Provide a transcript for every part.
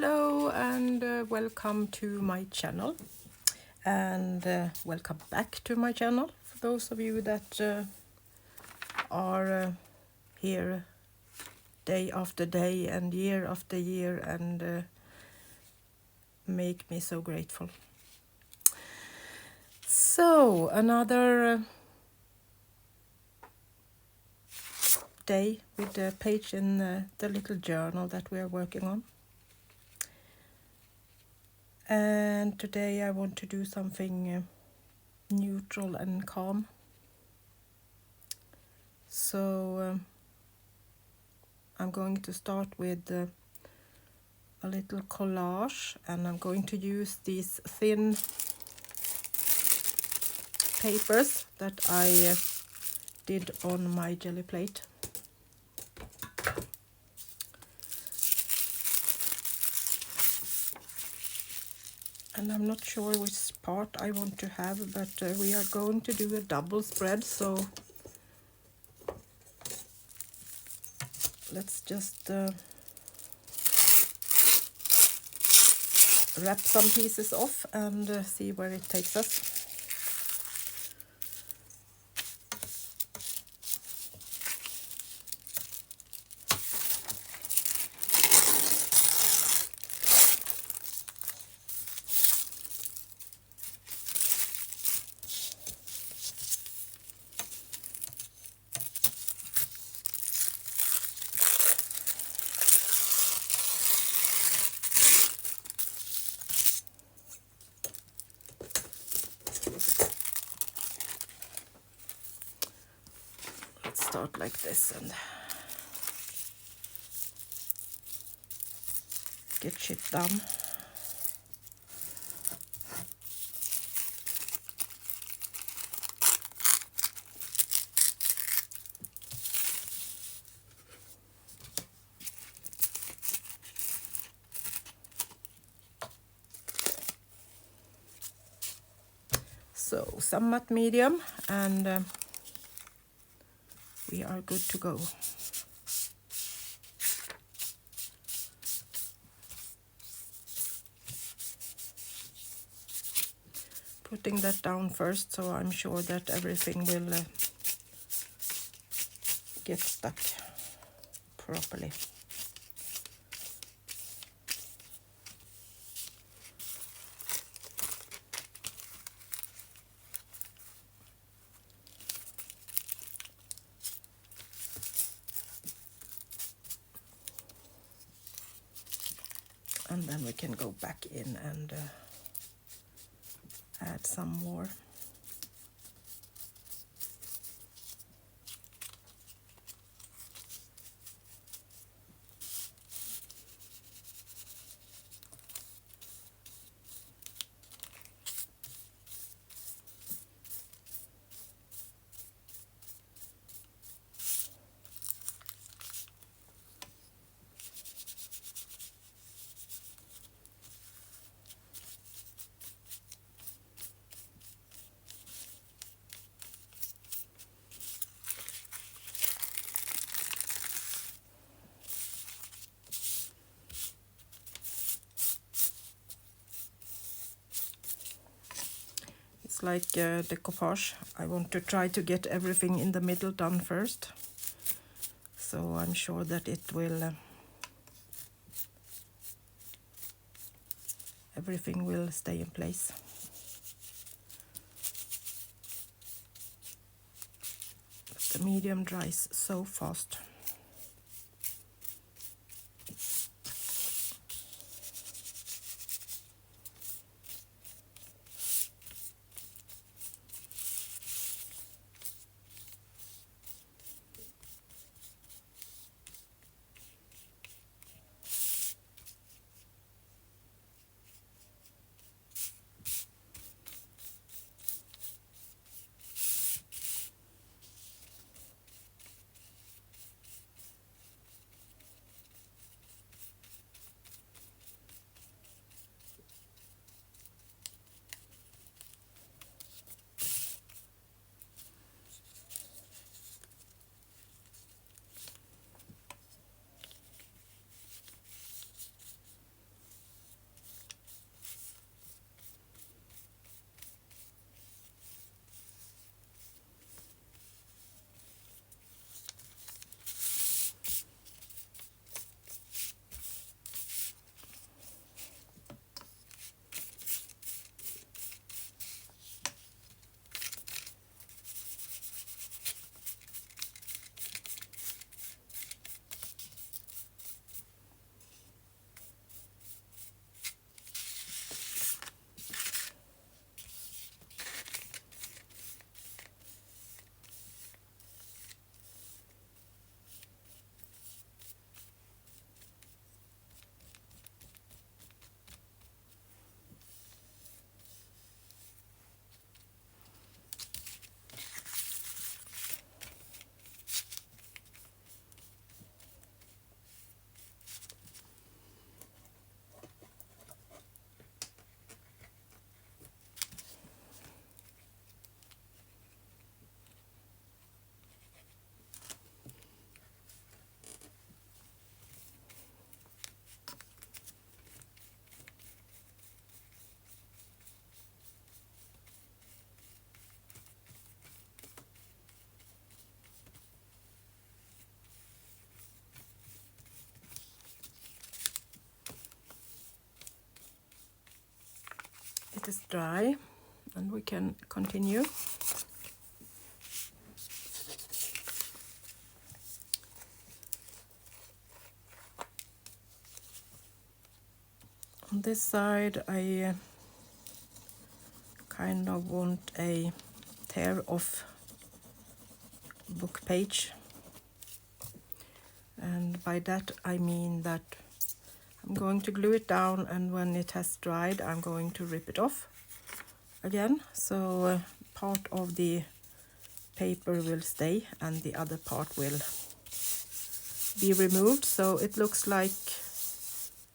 Hello and welcome to my channel, and welcome back to my channel for those of you that are here day after day and year after year and make me so grateful. So another day with a page in the little journal that we are working on. And today I want to do something neutral and calm. So I'm going to start with a little collage, and I'm going to use these thin papers that I did on my jelly plate. And I'm not sure which part I want to have, but we are going to do a double spread, so let's just wrap some pieces off and see where it takes us. Start like this and get shit done. So somewhat medium, and we are good to go. Putting that down first, so I'm sure that everything will get stuck properly. And then we can go back in and add some more. It's like decoupage. I want to try to get everything in the middle done first, so I'm sure that it will everything will stay in place. But the medium dries so fast. it is dry and we can continue. On this side I kind of want a tear off book page, and by that I mean that I'm going to glue it down, and when it has dried I'm going to rip it off again, so part of the paper will stay and the other part will be removed, so it looks like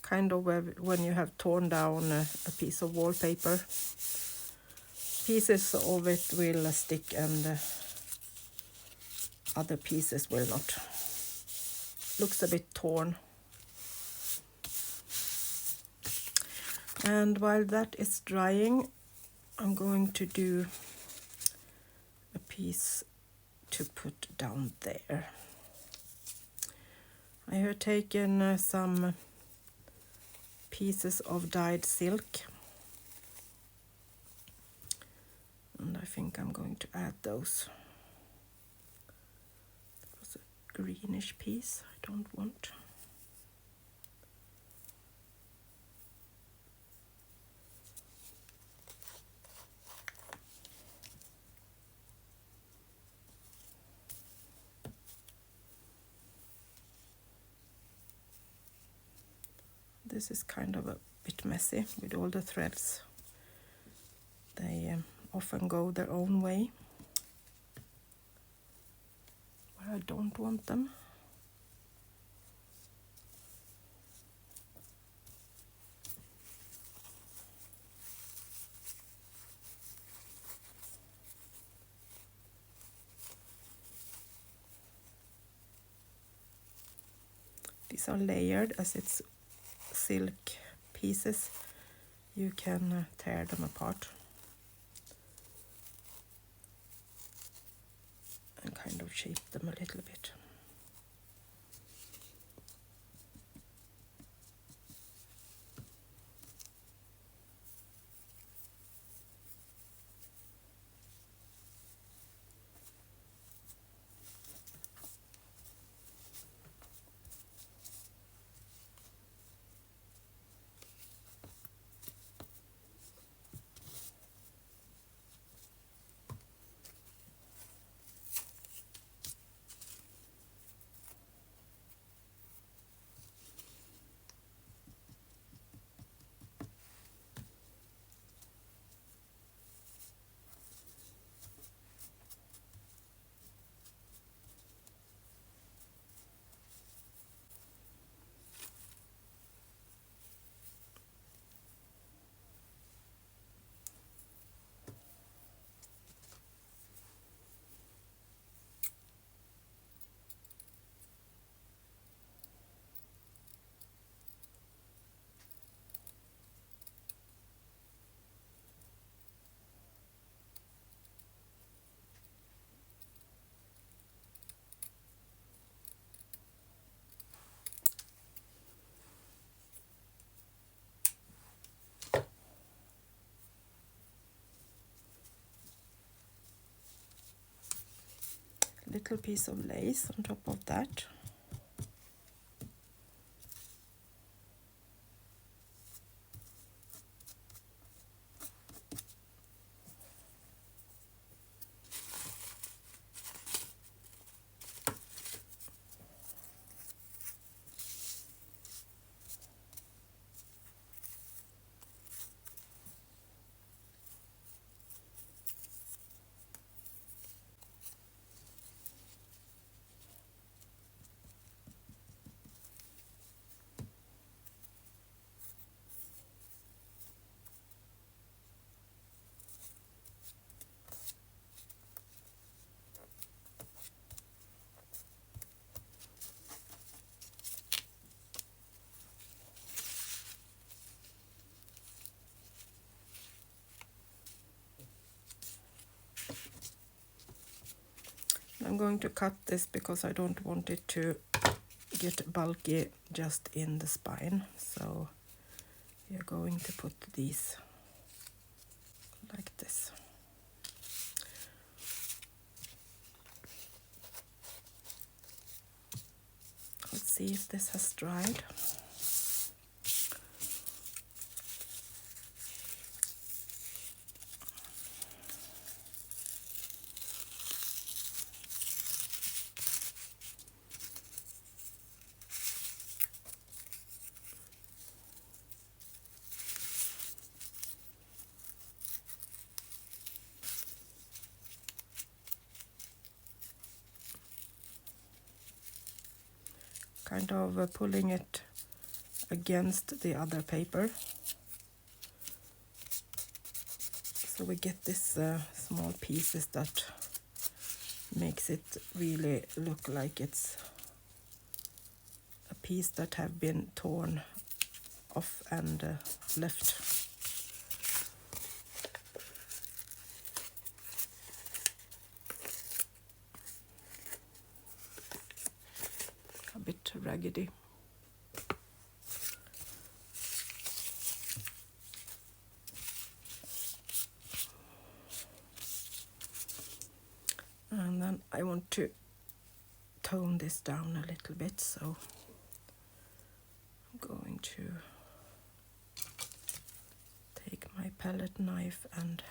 kind of when you have torn down a piece of wallpaper. Pieces of it will stick and other pieces will not. Looks a bit torn. And while that is drying, I'm going to do a piece to put down there. I have taken some pieces of dyed silk, and I think I'm going to add those. It was a greenish piece I don't want. This is kind of a bit messy with all the threads. They often go their own way where I don't want them. These are layered as it's silk pieces. You can tear them apart and kind of shape them a little bit. Little piece of lace on top of that. I'm going to cut this because I don't want it to get bulky just in the spine. So we are going to put these like this. Let's see if this has dried. Kind of pulling it against the other paper, so we get this small pieces that makes it really look like it's a piece that have been torn off and left. A bit raggedy. And then I want to tone this down a little bit, so I'm going to take my palette knife and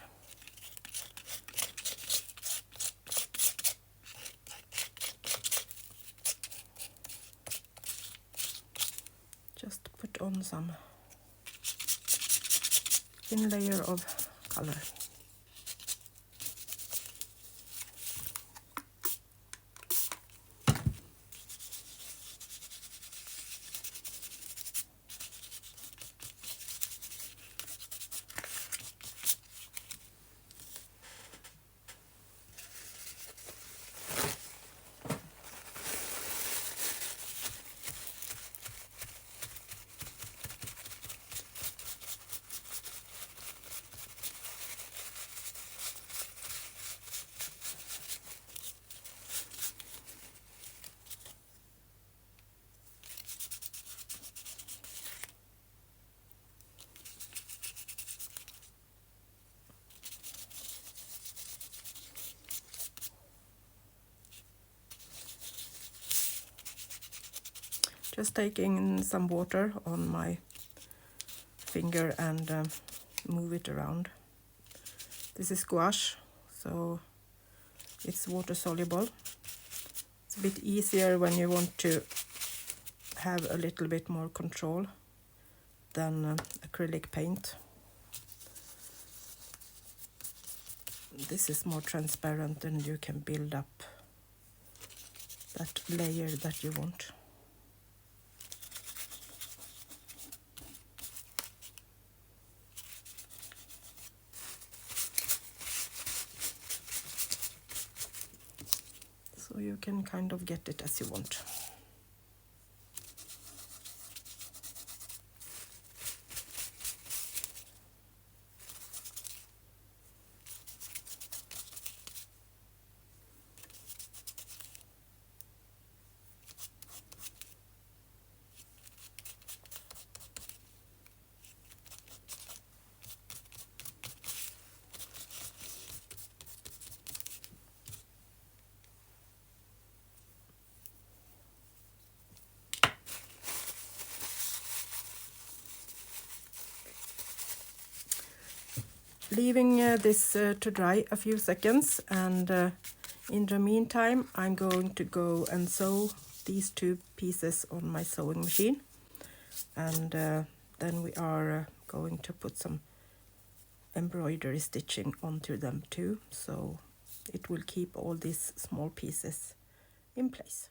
just put on some thin layer of color. Just taking some water on my finger and move it around. This is gouache, so it's water soluble. It's a bit easier when you want to have a little bit more control than acrylic paint. This is more transparent and you can build up that layer that you want. So you can kind of get it as you want. Leaving this to dry a few seconds, and in the meantime I'm going to go and sew these two pieces on my sewing machine, and then we are going to put some embroidery stitching onto them too, so it will keep all these small pieces in place.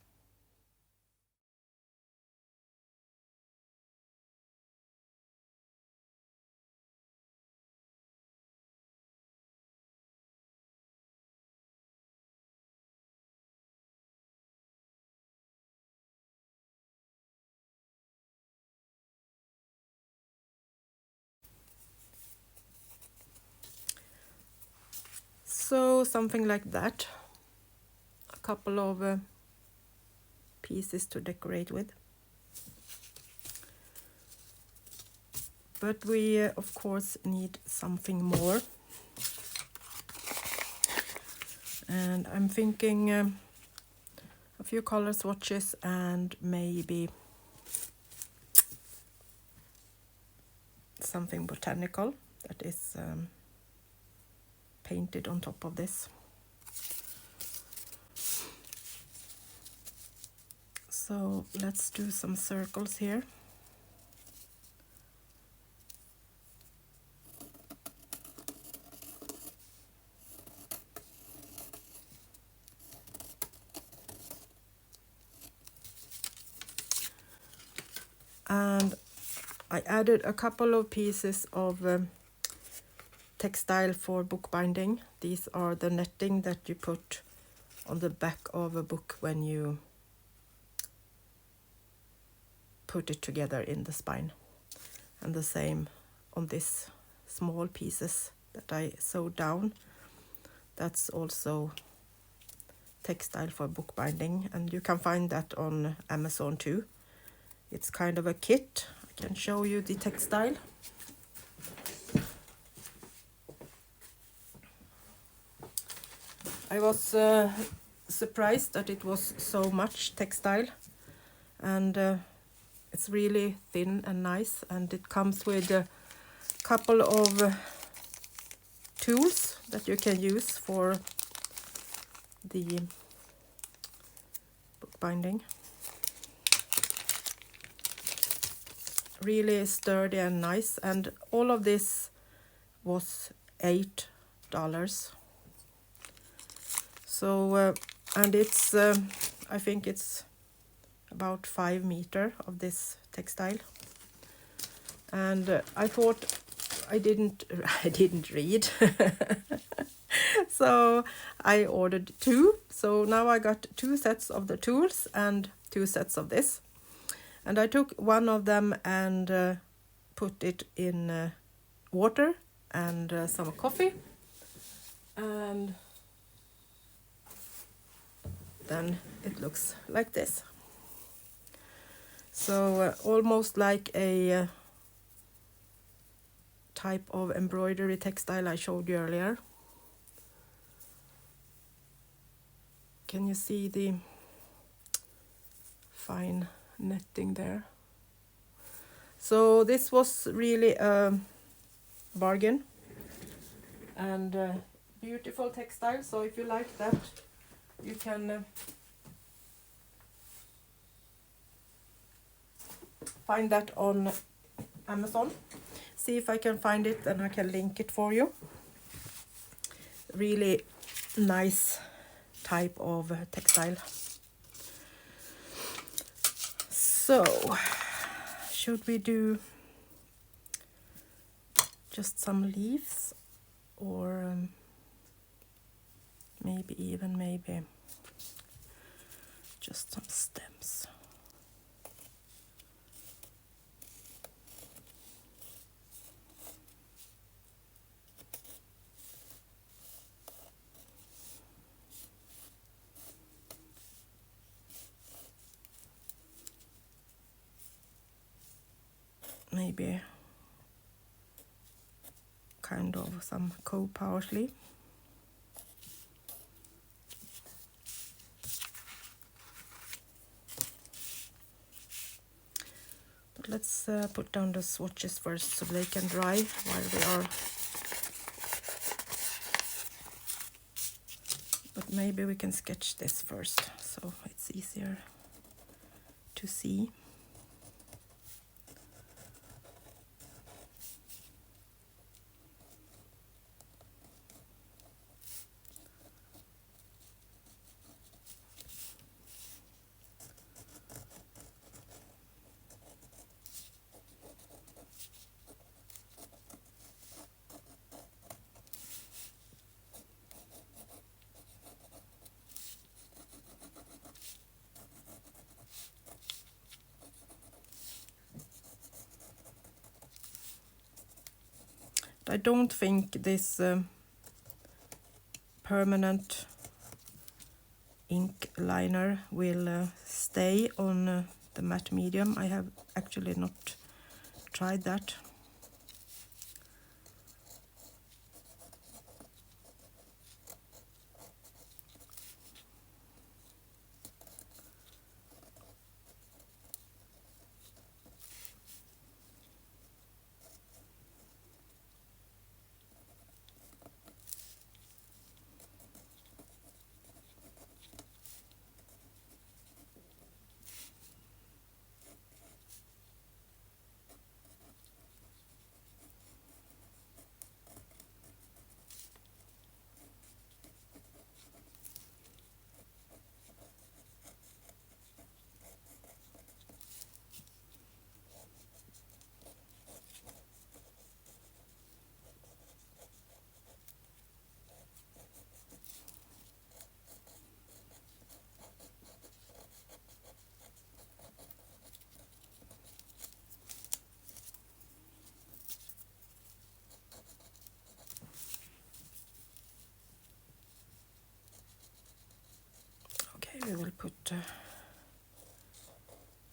So something like that, a couple of pieces to decorate with. But we of course need something more. And I'm thinking a few color swatches and maybe something botanical that is painted on top of this. So let's do some circles here. And I added a couple of pieces of textile for bookbinding. These are the netting that you put on the back of a book when you put it together in the spine. And the same on these small pieces that I sewed down. That's also textile for bookbinding, and you can find that on Amazon too. It's kind of a kit. I can show you the textile. I was surprised that it was so much textile, and it's really thin and nice, and it comes with a couple of tools that you can use for the bookbinding. Really sturdy and nice, and all of this was $8. So and it's I think it's about 5 meters of this textile, and I thought I didn't read so I ordered 2. So now I got 2 sets of the tools and 2 sets of this. And I took one of them and put it in water and some coffee, and then it looks like this. So almost like a type of embroidery textile I showed you earlier. Can you see the fine netting there? So this was really a bargain, and beautiful textile. So if you like that, you can find that on Amazon. See if I can find it and I can link it for you. Really nice type of textile. So should we do just some leaves, or maybe just some stems? Maybe kind of some co-parsley. But let's put down the swatches first so they can dry while we are. But maybe we can sketch this first so it's easier to see. I don't think this permanent ink liner will stay on the matte medium. I have actually not tried that.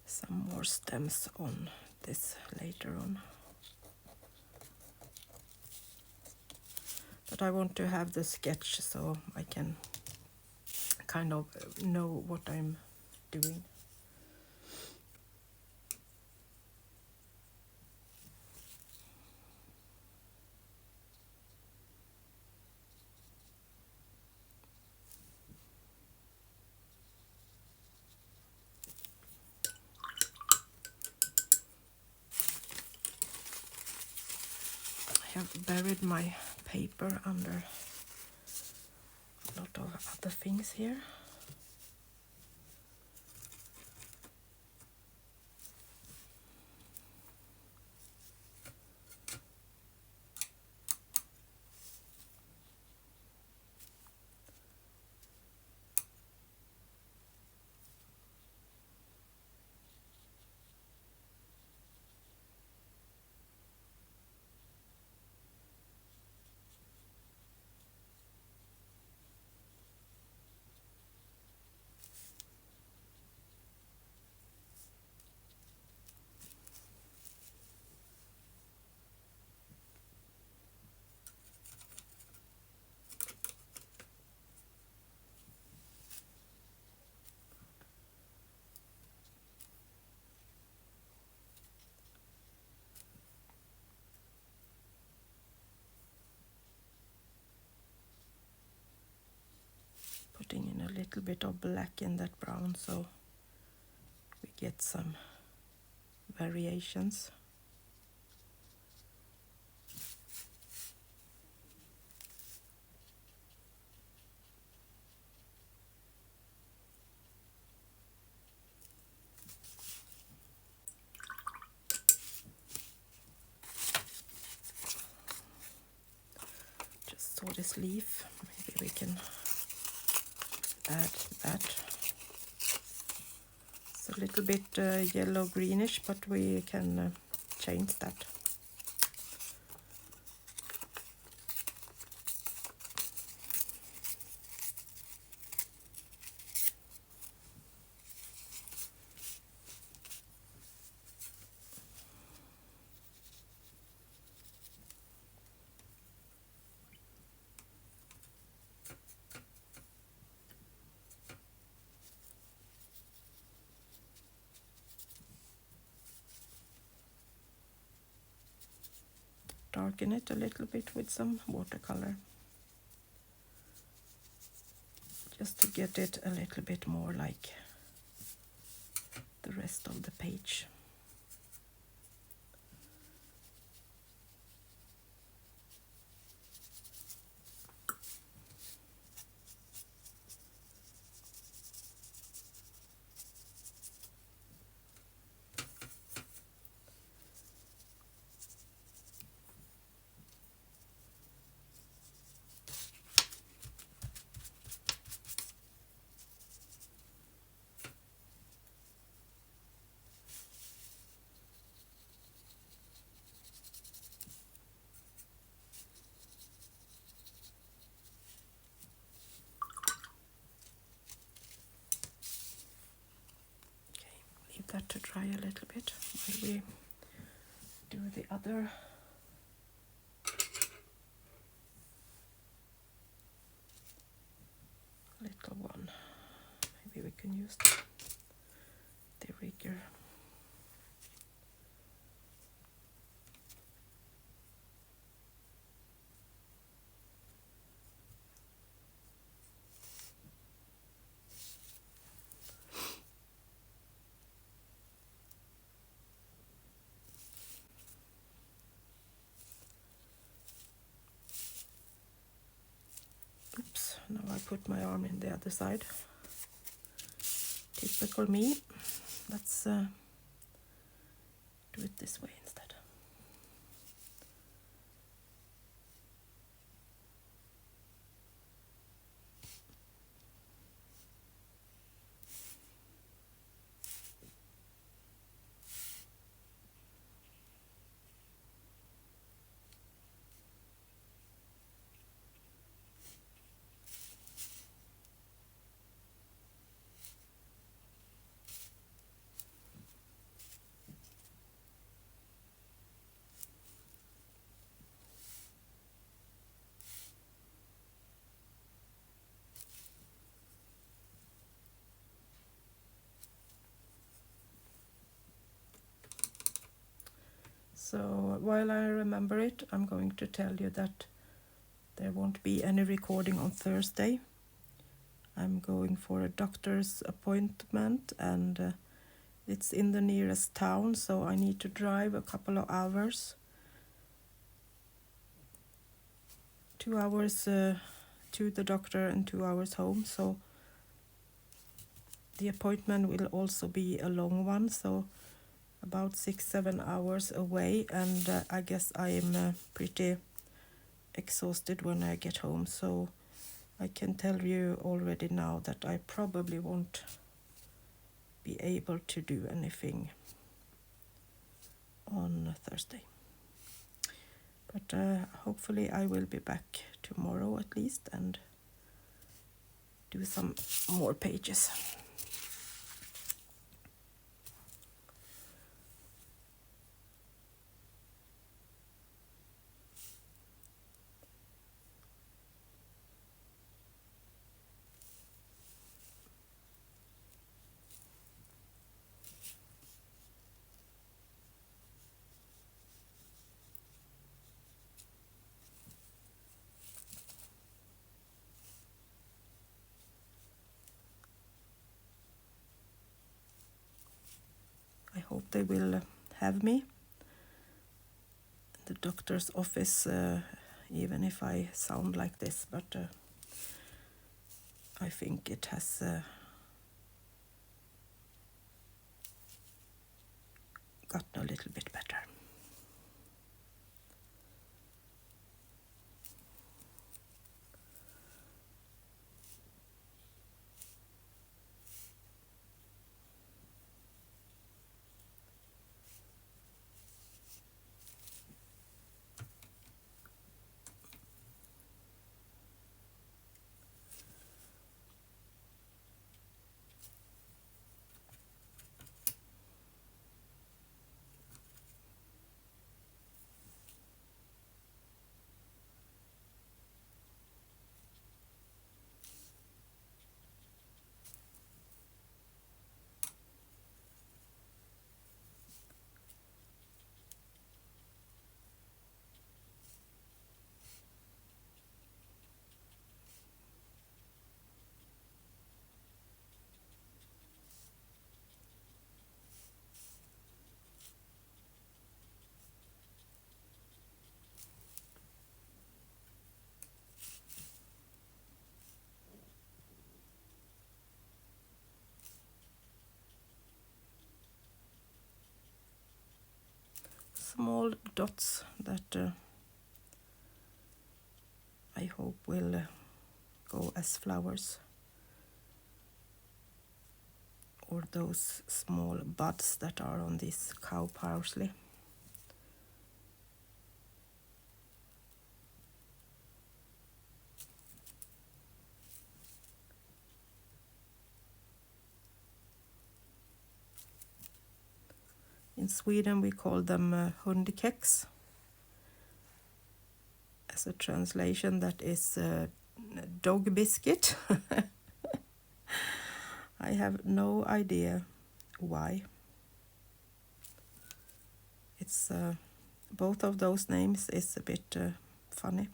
some more stems on this later on. But I want to have the sketch so I can kind of know what I'm doing. I have buried my paper under a lot of other things here. Putting in a little bit of black in that brown so we get some variations. Just saw this leaf, maybe we can add that. It's a little bit yellow greenish, but we can change that. Darken it a little bit with some watercolor, just to get it a little bit more like the rest of the page. That to dry a little bit while we do the other little one. Maybe we can use the rigger. Oops, now I put my arm in the other side. Typical me. Let's do it this way instead. So while I remember it, I'm going to tell you that there won't be any recording on Thursday. I'm going for a doctor's appointment, and it's in the nearest town, so I need to drive a couple of hours. 2 hours to the doctor and 2 hours home, so the appointment will also be a long one, so about 6-7 hours away, and I guess I'm pretty exhausted when I get home, so I can tell you already now that I probably won't be able to do anything on Thursday. But hopefully I will be back tomorrow at least and do some more pages. I hope they will have me in the doctor's office, even if I sound like this, but I think it has gotten a little bit better. Small dots that I hope will go as flowers, or those small buds that are on this cow parsley. In Sweden we call them hundkex. As a translation, that is dog biscuit. I have no idea why. It's both of those names is a bit funny.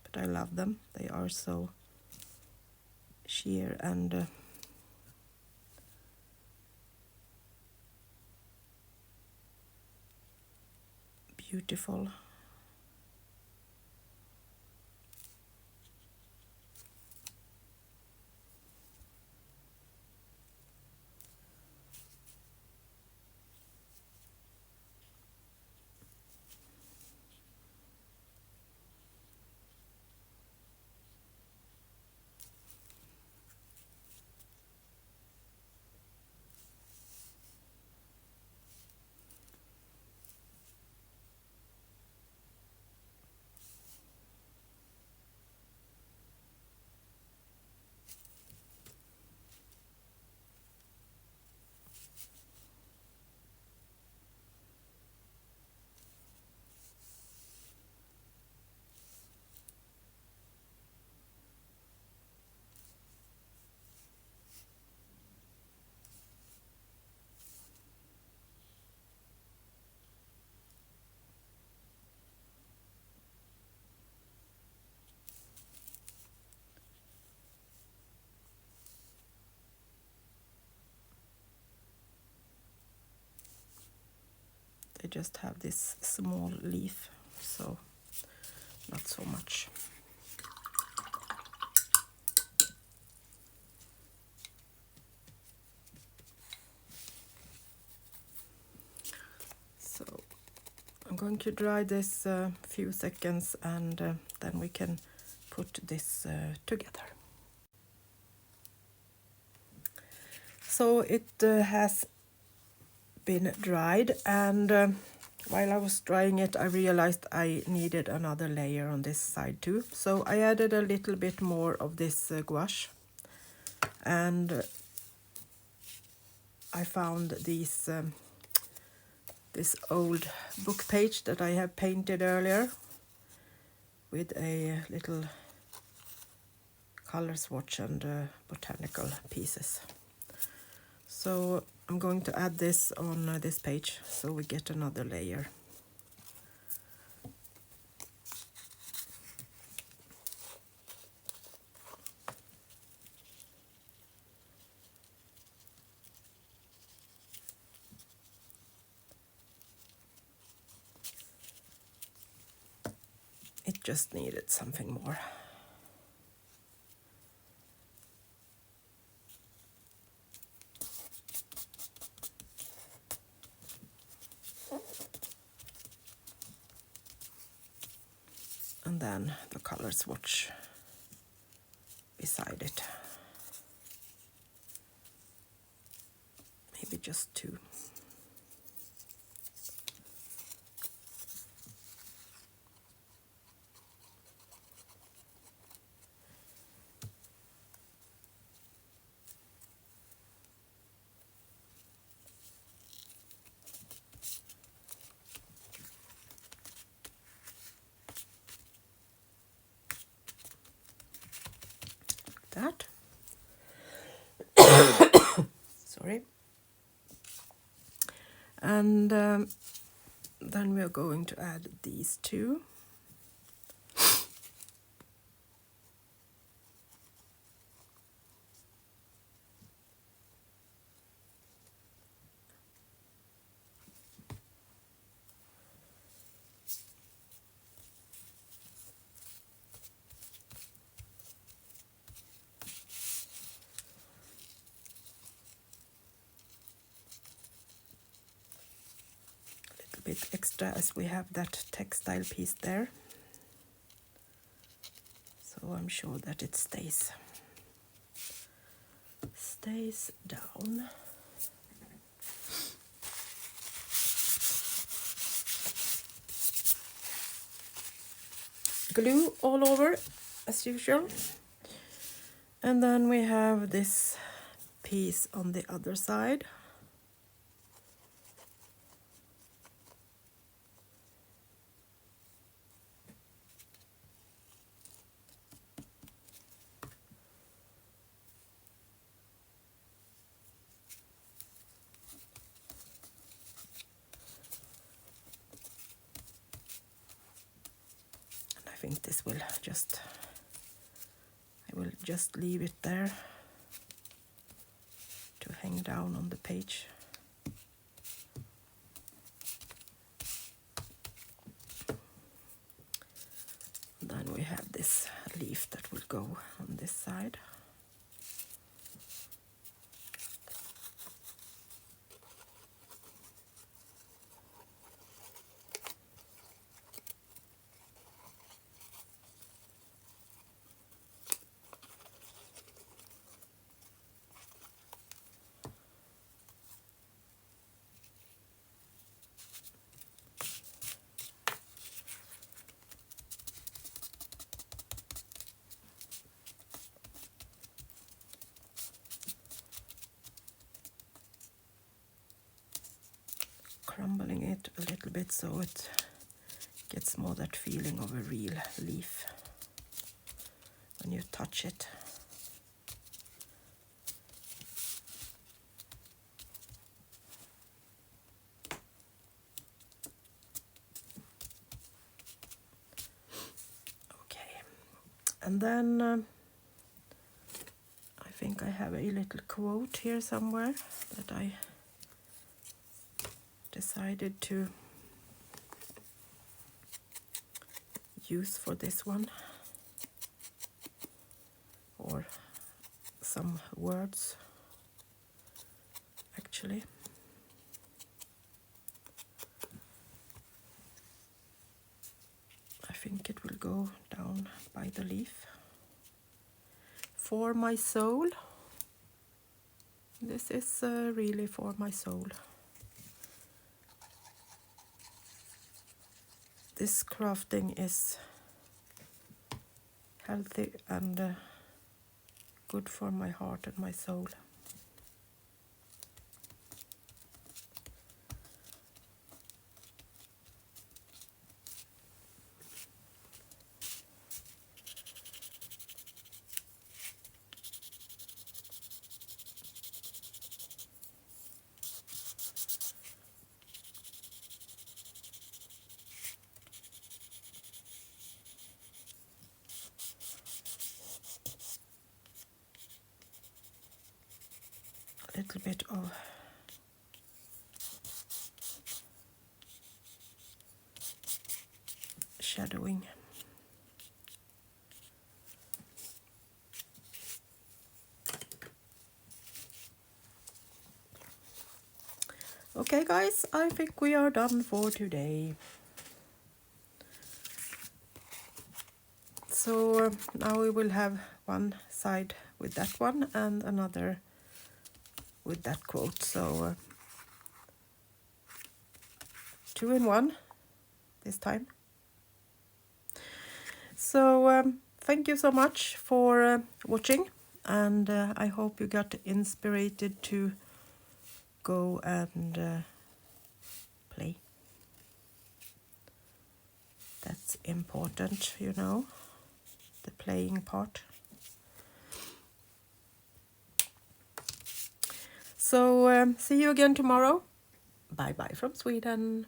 But I love them. They are so sheer and beautiful. just have this small leaf, so not so much. So I'm going to dry this a few seconds, and then we can put this together. So it has been dried, and while I was drying it, I realized I needed another layer on this side too. So I added a little bit more of this gouache, and I found these this old book page that I have painted earlier with a little color swatch and botanical pieces. So I'm going to add this on this page so we get another layer. It just needed something more. And then the color swatch beside it. Maybe just two. That. Sorry. And then we are going to add these two. Bit extra as we have that textile piece there, so I'm sure that it stays down. Glue all over as usual, and then we have this piece on the other side. I think this will just, I will just leave it there to hang down on the page. Then we have this leaf that will go on this side. Crumbling it a little bit so it gets more that feeling of a real leaf when you touch it. Okay, and then I think I have a little quote here somewhere that I decided to use for this one, or some words actually. I think it will go down by the leaf. For my soul. This is really for my soul. This crafting is healthy and good for my heart and my soul. A little bit of shadowing. Okay guys, I think we are done for today. So now we will have one side with that one and another with that quote. So 2 in 1 this time. So thank you so much for watching, and I hope you got inspired to go and play. That's important, you know, the playing part. So see you again tomorrow. Bye bye from Sweden.